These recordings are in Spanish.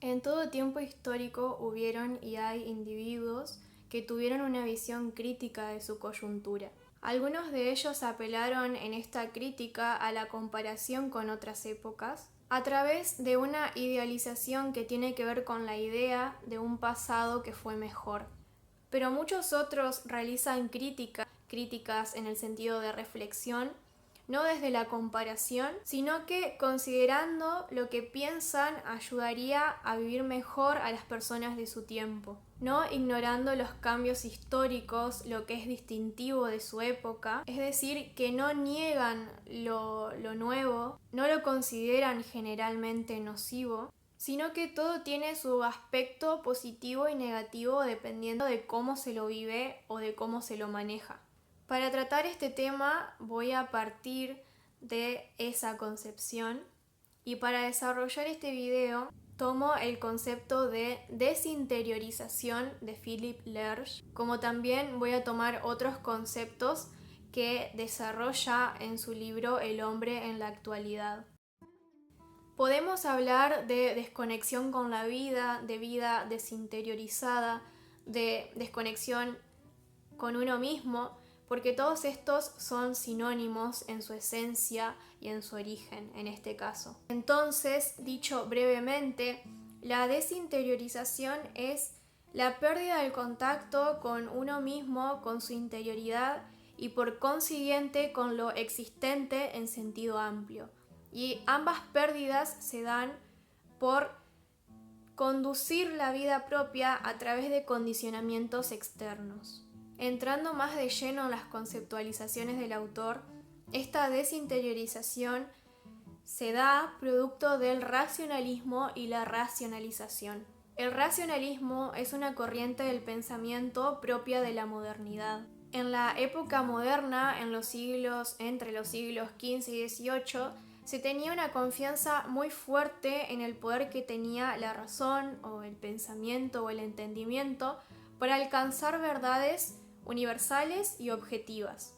En todo tiempo histórico hubieron y hay individuos que tuvieron una visión crítica de su coyuntura. Algunos de ellos apelaron en esta crítica a la comparación con otras épocas, a través de una idealización que tiene que ver con la idea de un pasado que fue mejor. Pero muchos otros realizan críticas en el sentido de reflexión, no desde la comparación, sino que considerando lo que piensan ayudaría a vivir mejor a las personas de su tiempo, no ignorando los cambios históricos, lo que es distintivo de su época, es decir, que no niegan lo nuevo, no lo consideran generalmente nocivo, sino que todo tiene su aspecto positivo y negativo dependiendo de cómo se lo vive o de cómo se lo maneja. Para tratar este tema voy a partir de esa concepción y para desarrollar este video tomo el concepto de desinteriorización de Philippe Lerche, como también voy a tomar otros conceptos que desarrolla en su libro El hombre en la actualidad. Podemos hablar de desconexión con la vida, de vida desinteriorizada, de desconexión con uno mismo, porque todos estos son sinónimos en su esencia y en su origen, en este caso. Entonces, dicho brevemente, la desinteriorización es la pérdida del contacto con uno mismo, con su interioridad y por consiguiente con lo existente en sentido amplio. Y ambas pérdidas se dan por conducir la vida propia a través de condicionamientos externos. Entrando más de lleno en las conceptualizaciones del autor, esta desinteriorización se da producto del racionalismo y la racionalización. El racionalismo es una corriente del pensamiento propia de la modernidad. En la época moderna, entre los siglos XV y XVIII, se tenía una confianza muy fuerte en el poder que tenía la razón o el pensamiento o el entendimiento para alcanzar verdades universales y objetivas.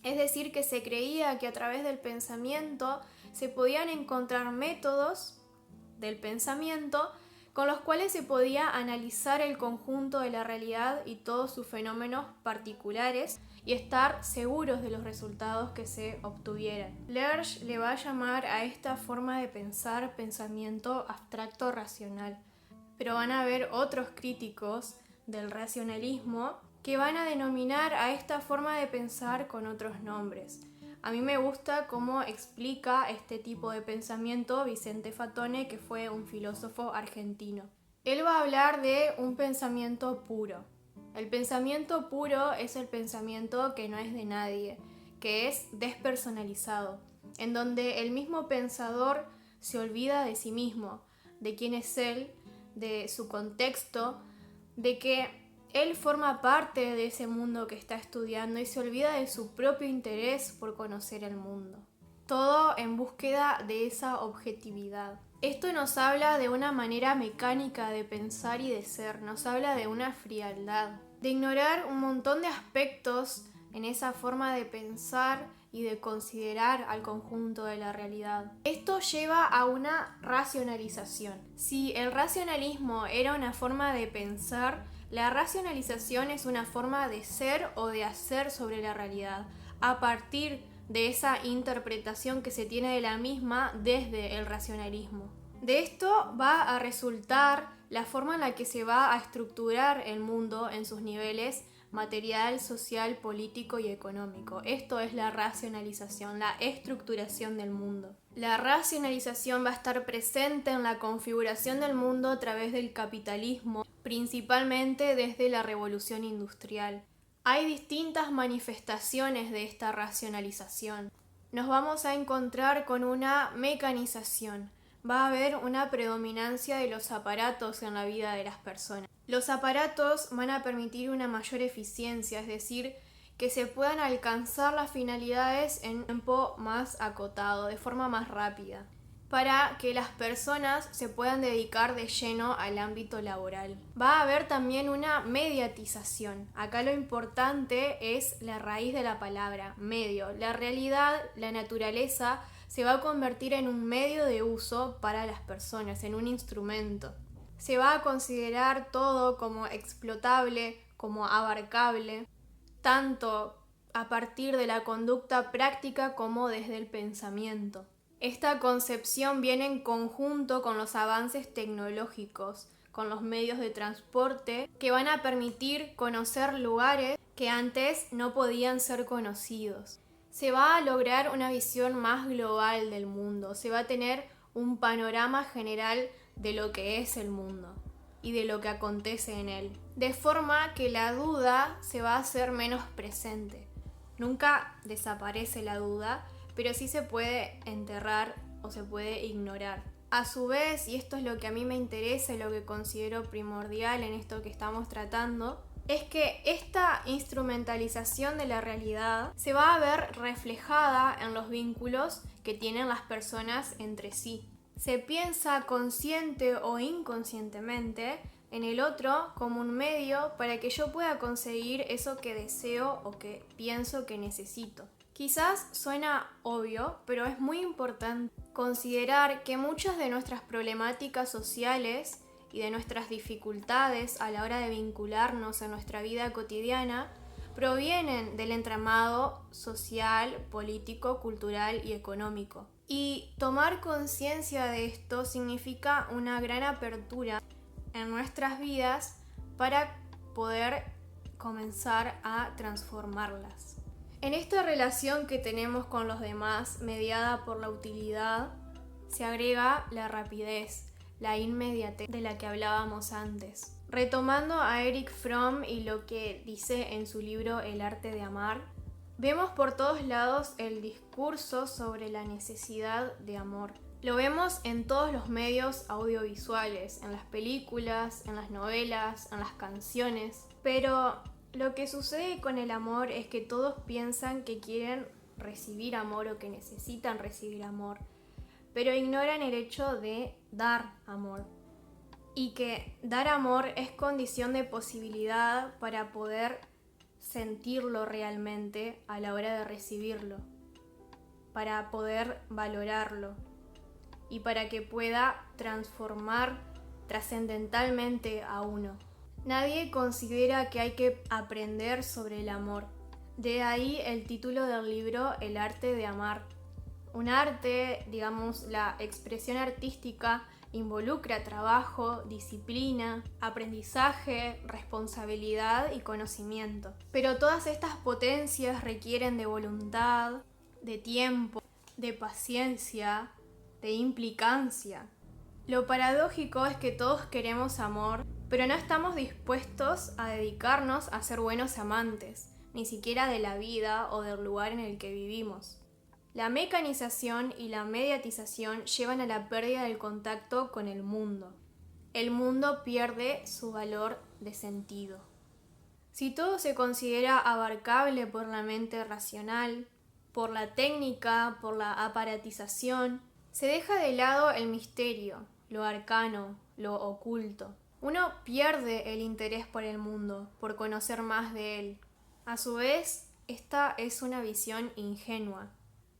Es decir, que se creía que a través del pensamiento se podían encontrar métodos del pensamiento con los cuales se podía analizar el conjunto de la realidad y todos sus fenómenos particulares y estar seguros de los resultados que se obtuvieran. Lerche le va a llamar a esta forma de pensar pensamiento abstracto racional, pero van a haber otros críticos del racionalismo que van a denominar a esta forma de pensar con otros nombres. A mí me gusta cómo explica este tipo de pensamiento Vicente Fatone, que fue un filósofo argentino. Él va a hablar de un pensamiento puro. El pensamiento puro es el pensamiento que no es de nadie, que es despersonalizado, en donde el mismo pensador se olvida de sí mismo, de quién es él, de su contexto, de que él forma parte de ese mundo que está estudiando y se olvida de su propio interés por conocer el mundo. Todo en búsqueda de esa objetividad. Esto nos habla de una manera mecánica de pensar y de ser, nos habla de una frialdad, de ignorar un montón de aspectos en esa forma de pensar y de considerar al conjunto de la realidad. Esto lleva a una racionalización. Si el racionalismo era una forma de pensar, la racionalización es una forma de ser o de hacer sobre la realidad, a partir de esa interpretación que se tiene de la misma desde el racionalismo. De esto va a resultar la forma en la que se va a estructurar el mundo en sus niveles material, social, político y económico. Esto es la racionalización, la estructuración del mundo. La racionalización va a estar presente en la configuración del mundo a través del capitalismo, principalmente desde la revolución industrial. Hay distintas manifestaciones de esta racionalización. Nos vamos a encontrar con una mecanización. Va a haber una predominancia de los aparatos en la vida de las personas. Los aparatos van a permitir una mayor eficiencia, es decir, que se puedan alcanzar las finalidades en un tiempo más acotado, de forma más rápida, para que las personas se puedan dedicar de lleno al ámbito laboral. Va a haber también una mediatización. Acá lo importante es la raíz de la palabra, medio. La realidad, la naturaleza, se va a convertir en un medio de uso para las personas, en un instrumento. Se va a considerar todo como explotable, como abarcable, tanto a partir de la conducta práctica como desde el pensamiento. Esta concepción viene en conjunto con los avances tecnológicos, con los medios de transporte que van a permitir conocer lugares que antes no podían ser conocidos. Se va a lograr una visión más global del mundo, se va a tener un panorama general de lo que es el mundo y de lo que acontece en él, de forma que la duda se va a hacer menos presente. Nunca desaparece la duda, pero sí se puede enterrar o se puede ignorar. A su vez, y esto es lo que a mí me interesa y lo que considero primordial en esto que estamos tratando, es que esta instrumentalización de la realidad se va a ver reflejada en los vínculos que tienen las personas entre sí. Se piensa consciente o inconscientemente en el otro como un medio para que yo pueda conseguir eso que deseo o que pienso que necesito. Quizás suena obvio, pero es muy importante considerar que muchas de nuestras problemáticas sociales y de nuestras dificultades a la hora de vincularnos en nuestra vida cotidiana provienen del entramado social, político, cultural y económico. Y tomar conciencia de esto significa una gran apertura en nuestras vidas para poder comenzar a transformarlas. En esta relación que tenemos con los demás, mediada por la utilidad, se agrega la rapidez, la inmediatez de la que hablábamos antes. Retomando a Erich Fromm y lo que dice en su libro El arte de amar, vemos por todos lados el discurso sobre la necesidad de amor. Lo vemos en todos los medios audiovisuales, en las películas, en las novelas, en las canciones, pero lo que sucede con el amor es que todos piensan que quieren recibir amor o que necesitan recibir amor, pero ignoran el hecho de dar amor. Y que dar amor es condición de posibilidad para poder sentirlo realmente a la hora de recibirlo, para poder valorarlo y para que pueda transformar trascendentalmente a uno. Nadie considera que hay que aprender sobre el amor. De ahí el título del libro El arte de amar. Un arte, digamos, la expresión artística involucra trabajo, disciplina, aprendizaje, responsabilidad y conocimiento. Pero todas estas potencias requieren de voluntad, de tiempo, de paciencia, de implicancia. Lo paradójico es que todos queremos amor, pero no estamos dispuestos a dedicarnos a ser buenos amantes, ni siquiera de la vida o del lugar en el que vivimos. La mecanización y la mediatización llevan a la pérdida del contacto con el mundo. El mundo pierde su valor de sentido. Si todo se considera abarcable por la mente racional, por la técnica, por la aparatización, se deja de lado el misterio, lo arcano, lo oculto. Uno pierde el interés por el mundo, por conocer más de él. A su vez, esta es una visión ingenua.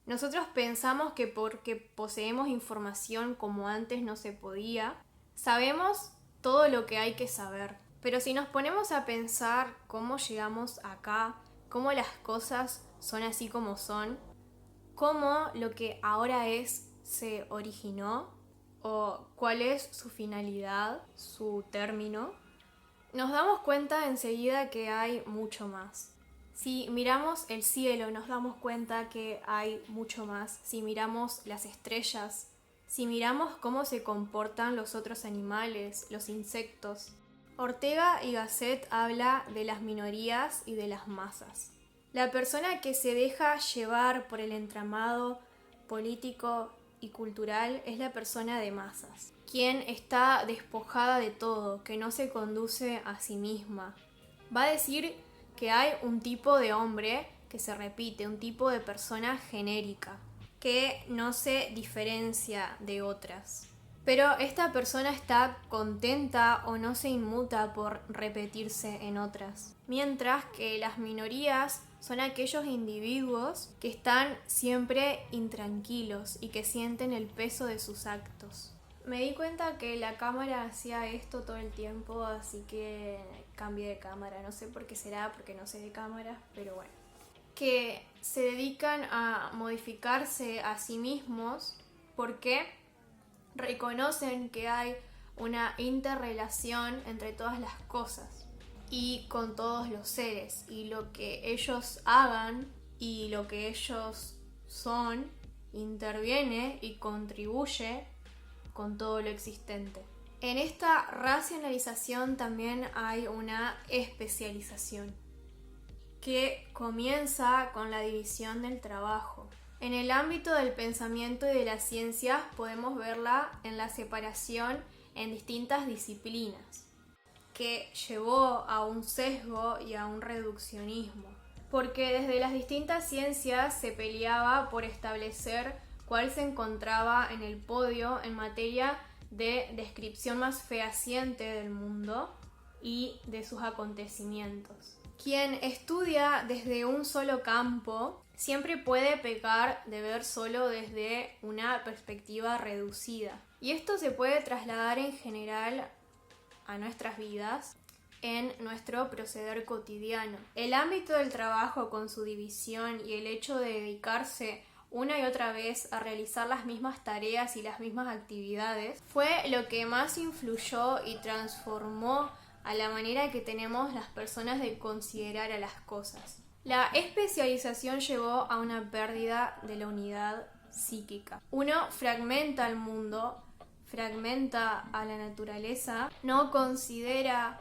Nosotros pensamos que porque poseemos información como antes no se podía, sabemos todo lo que hay que saber. Pero si nos ponemos a pensar cómo llegamos acá, cómo las cosas son así como son, cómo lo que ahora es se originó, o cuál es su finalidad, su término, nos damos cuenta enseguida que hay mucho más. Si miramos el cielo, nos damos cuenta que hay mucho más. Si miramos las estrellas, si miramos cómo se comportan los otros animales, los insectos. Ortega y Gasset habla de las minorías y de las masas. La persona que se deja llevar por el entramado político y cultural es la persona de masas, quien está despojada de todo, que no se conduce a sí misma. Va a decir que hay un tipo de hombre que se repite, un tipo de persona genérica, que no se diferencia de otras. pero esta persona está contenta o no se inmuta por repetirse en otras. Mientras que las minorías son aquellos individuos que están siempre intranquilos y que sienten el peso de sus actos. Me di cuenta que la cámara hacía esto todo el tiempo, así que cambié de cámara. No sé por qué será, porque no sé de cámaras, pero bueno. Que se dedican a modificarse a sí mismos porque reconocen que hay una interrelación entre todas las cosas y con todos los seres, y lo que ellos hagan y lo que ellos son interviene y contribuye con todo lo existente. En esta racionalización también hay una especialización que comienza con la división del trabajo. En el ámbito del pensamiento y de las ciencias podemos verla en la separación en distintas disciplinas, que llevó a un sesgo y a un reduccionismo, porque desde las distintas ciencias se peleaba por establecer cuál se encontraba en el podio en materia de descripción más fehaciente del mundo y de sus acontecimientos. Quien estudia desde un solo campo siempre puede pecar de ver solo desde una perspectiva reducida. Y esto se puede trasladar en general a nuestras vidas, en nuestro proceder cotidiano. El ámbito del trabajo con su división y el hecho de dedicarse una y otra vez a realizar las mismas tareas y las mismas actividades fue lo que más influyó y transformó a la manera que tenemos las personas de considerar a las cosas. La especialización llevó a una pérdida de la unidad psíquica. Uno fragmenta al mundo, fragmenta a la naturaleza, no considera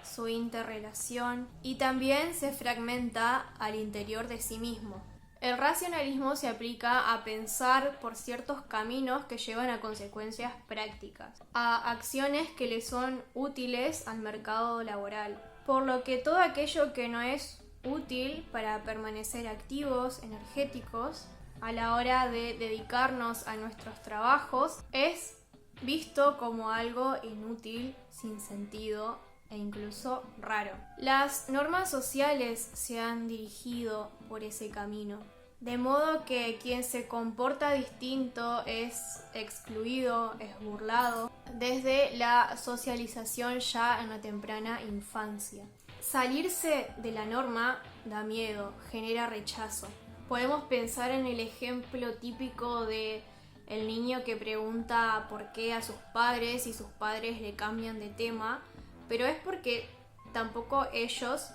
su interrelación y también se fragmenta al interior de sí mismo. El racionalismo se aplica a pensar por ciertos caminos que llevan a consecuencias prácticas, a acciones que le son útiles al mercado laboral, por lo que todo aquello que no es útil para permanecer activos, energéticos, a la hora de dedicarnos a nuestros trabajos, es visto como algo inútil, sin sentido e incluso raro. Las normas sociales se han dirigido por ese camino, de modo que quien se comporta distinto es excluido, es burlado, desde la socialización ya en la temprana infancia. Salirse de la norma da miedo, genera rechazo. Podemos pensar en el ejemplo típico de el niño que pregunta por qué a sus padres y sus padres le cambian de tema, pero es porque tampoco ellos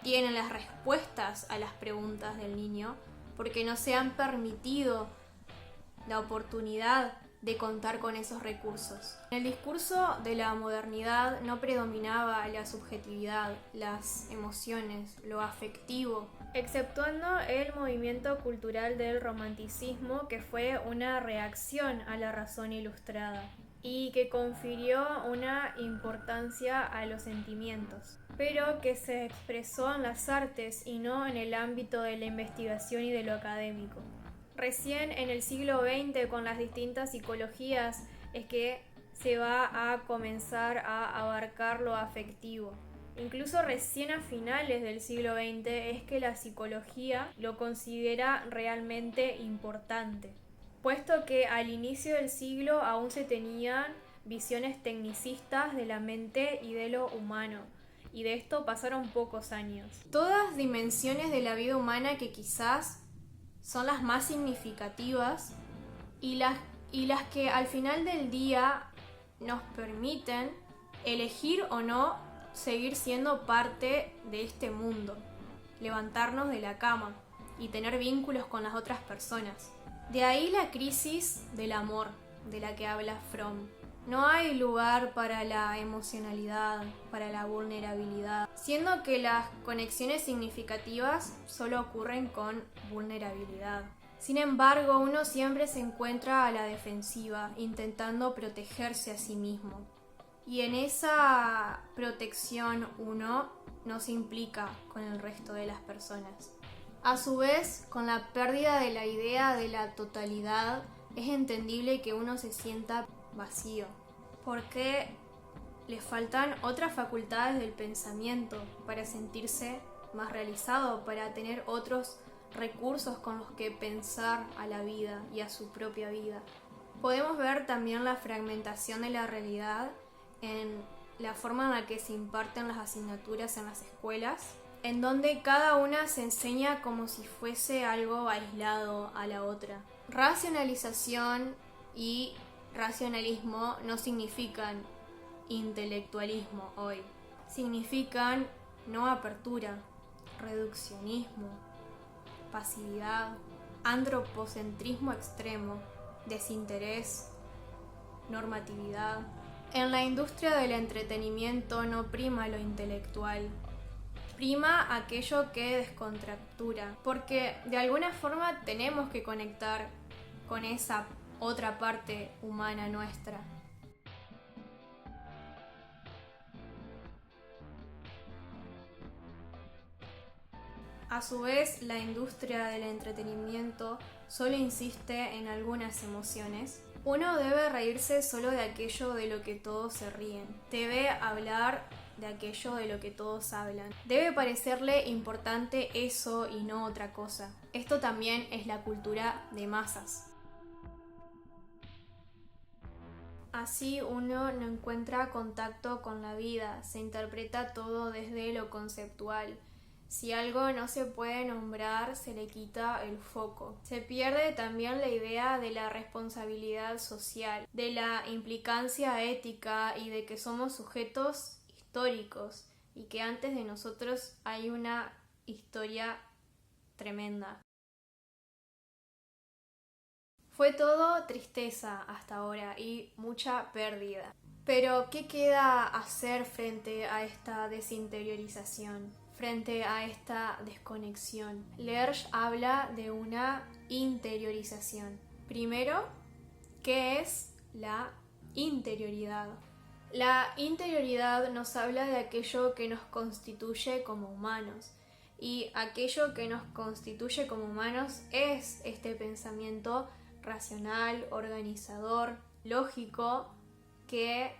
tienen las respuestas a las preguntas del niño, porque no se han permitido la oportunidad de contar con esos recursos. En el discurso de la modernidad no predominaba la subjetividad, las emociones, lo afectivo, exceptuando el movimiento cultural del romanticismo, que fue una reacción a la razón ilustrada y que confirió una importancia a los sentimientos, pero que se expresó en las artes y no en el ámbito de la investigación y de lo académico. Recién en el siglo XX, con las distintas psicologías, es que se va a comenzar a abarcar lo afectivo. Incluso recién a finales del siglo XX es que la psicología lo considera realmente importante, puesto que al inicio del siglo aún se tenían visiones tecnicistas de la mente y de lo humano, y de esto pasaron pocos años. Todas dimensiones de la vida humana que quizás son las más significativas y las que al final del día nos permiten elegir o no seguir siendo parte de este mundo, levantarnos de la cama y tener vínculos con las otras personas. De ahí la crisis del amor, de la que habla Fromm. No hay lugar para la emocionalidad, para la vulnerabilidad, siendo que las conexiones significativas solo ocurren con vulnerabilidad. Sin embargo, uno siempre se encuentra a la defensiva, intentando protegerse a sí mismo. Y en esa protección uno no se implica con el resto de las personas. A su vez, con la pérdida de la idea de la totalidad, es entendible que uno se sienta vacío, porque les faltan otras facultades del pensamiento para sentirse más realizado, para tener otros recursos con los que pensar a la vida y a su propia vida. Podemos ver también la fragmentación de la realidad en la forma en la que se imparten las asignaturas en las escuelas, en donde cada una se enseña como si fuese algo aislado a la otra. Racionalización y racionalismo no significan intelectualismo hoy, significan no apertura, reduccionismo, pasividad, antropocentrismo extremo, desinterés, normatividad. En la industria del entretenimiento no prima lo intelectual, prima aquello que descontractura, porque de alguna forma tenemos que conectar con esa otra parte humana nuestra. A su vez, la industria del entretenimiento solo insiste en algunas emociones. Uno debe reírse solo de aquello de lo que todos se ríen. Debe hablar de aquello de lo que todos hablan. Debe parecerle importante eso y no otra cosa. Esto también es la cultura de masas. Así uno no encuentra contacto con la vida, se interpreta todo desde lo conceptual. Si algo no se puede nombrar, se le quita el foco. Se pierde también la idea de la responsabilidad social, de la implicancia ética y de que somos sujetos históricos y que antes de nosotros hay una historia tremenda. Fue todo tristeza hasta ahora y mucha pérdida. Pero, ¿qué queda hacer frente a esta desinteriorización? Frente a esta desconexión. Lerch habla de una interiorización. Primero, ¿qué es la interioridad? La interioridad nos habla de aquello que nos constituye como humanos. Y aquello que nos constituye como humanos es este pensamiento racional, organizador, lógico, que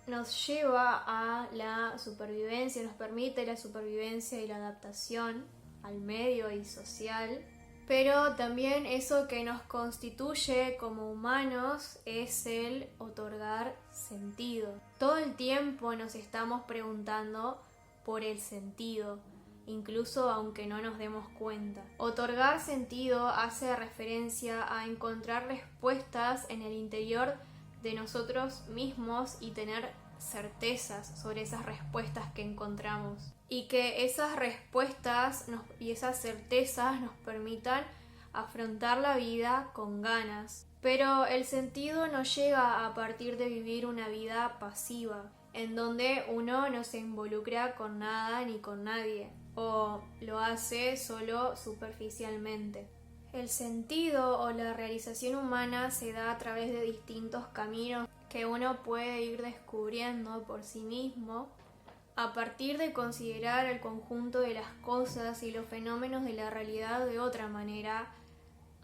nos lleva a la supervivencia, nos permite la supervivencia y la adaptación al medio y social, pero también eso que nos constituye como humanos es el otorgar sentido. Todo el tiempo nos estamos preguntando por el sentido, incluso aunque no nos demos cuenta. Otorgar sentido hace referencia a encontrar respuestas en el interior de nosotros mismos y tener certezas sobre esas respuestas que encontramos. Y que esas respuestas y esas certezas nos permitan afrontar la vida con ganas. Pero el sentido no llega a partir de vivir una vida pasiva, en donde uno no se involucra con nada ni con nadie, o lo hace solo superficialmente. El sentido o la realización humana se da a través de distintos caminos que uno puede ir descubriendo por sí mismo a partir de considerar el conjunto de las cosas y los fenómenos de la realidad de otra manera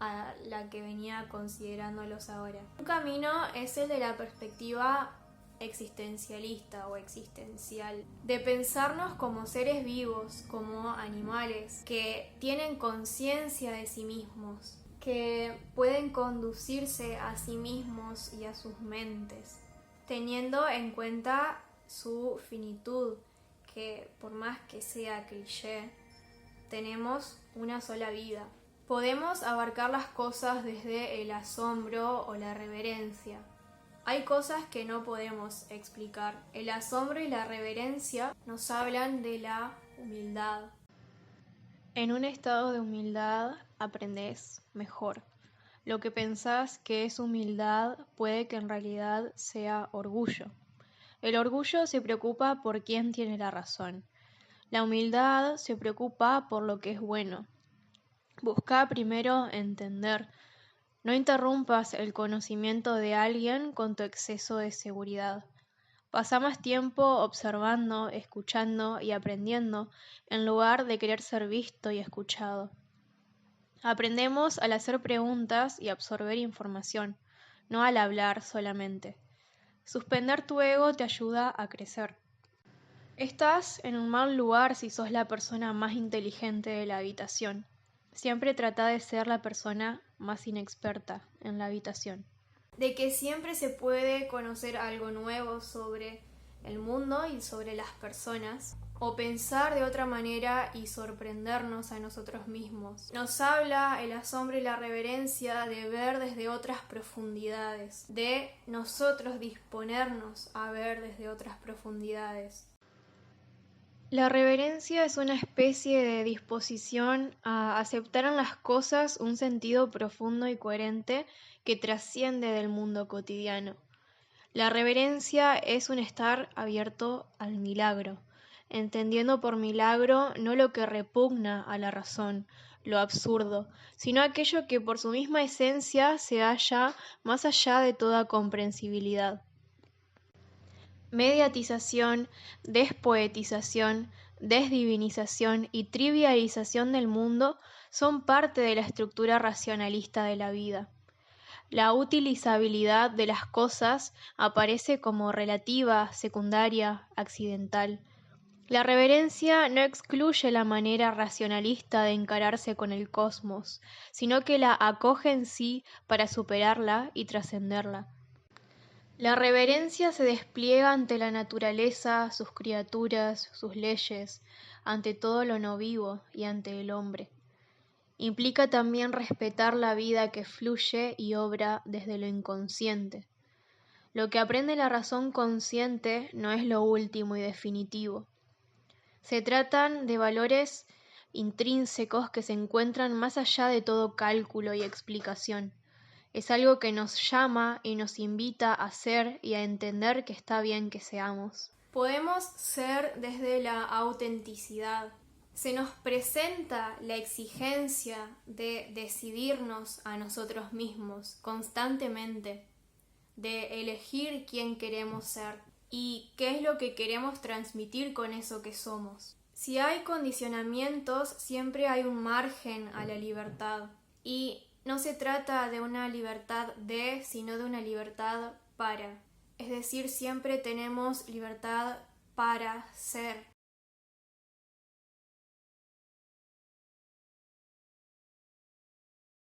a la que venía considerándolos ahora. Un camino es el de la perspectiva existencialista o existencial, de pensarnos como seres vivos, como animales, que tienen conciencia de sí mismos, que pueden conducirse a sí mismos y a sus mentes, teniendo en cuenta su finitud, que por más que sea cliché, tenemos una sola vida. Podemos abarcar las cosas desde el asombro o la reverencia. Hay cosas que no podemos explicar. El asombro y la reverencia nos hablan de la humildad. En un estado de humildad aprendes mejor. Lo que pensás que es humildad puede que en realidad sea orgullo. El orgullo se preocupa por quién tiene la razón. La humildad se preocupa por lo que es bueno. Busca primero entender. No interrumpas el conocimiento de alguien con tu exceso de seguridad. Pasa más tiempo observando, escuchando y aprendiendo en lugar de querer ser visto y escuchado. Aprendemos al hacer preguntas y absorber información, no al hablar solamente. Suspender tu ego te ayuda a crecer. Estás en un mal lugar si sos la persona más inteligente de la habitación. Siempre trata de ser la persona más inexperta en la habitación. De que siempre se puede conocer algo nuevo sobre el mundo y sobre las personas, o pensar de otra manera y sorprendernos a nosotros mismos. Nos habla el asombro y la reverencia de ver desde otras profundidades, de nosotros disponernos a ver desde otras profundidades. La reverencia es una especie de disposición a aceptar en las cosas un sentido profundo y coherente que trasciende del mundo cotidiano. La reverencia es un estar abierto al milagro, entendiendo por milagro no lo que repugna a la razón, lo absurdo, sino aquello que por su misma esencia se halla más allá de toda comprensibilidad. Mediatización, despoetización, desdivinización y trivialización del mundo son parte de la estructura racionalista de la vida. La utilizabilidad de las cosas aparece como relativa, secundaria, accidental. La reverencia no excluye la manera racionalista de encararse con el cosmos, sino que la acoge en sí para superarla y trascenderla. La reverencia se despliega ante la naturaleza, sus criaturas, sus leyes, ante todo lo no vivo y ante el hombre. Implica también respetar la vida que fluye y obra desde lo inconsciente. Lo que aprende la razón consciente no es lo último y definitivo. Se tratan de valores intrínsecos que se encuentran más allá de todo cálculo y explicación. Es algo que nos llama y nos invita a ser y a entender que está bien que seamos. Podemos ser desde la autenticidad. Se nos presenta la exigencia de decidirnos a nosotros mismos constantemente, de elegir quién queremos ser y qué es lo que queremos transmitir con eso que somos. Si hay condicionamientos, siempre hay un margen a la libertad y no se trata de una libertad de, sino de una libertad para. Es decir, siempre tenemos libertad para ser.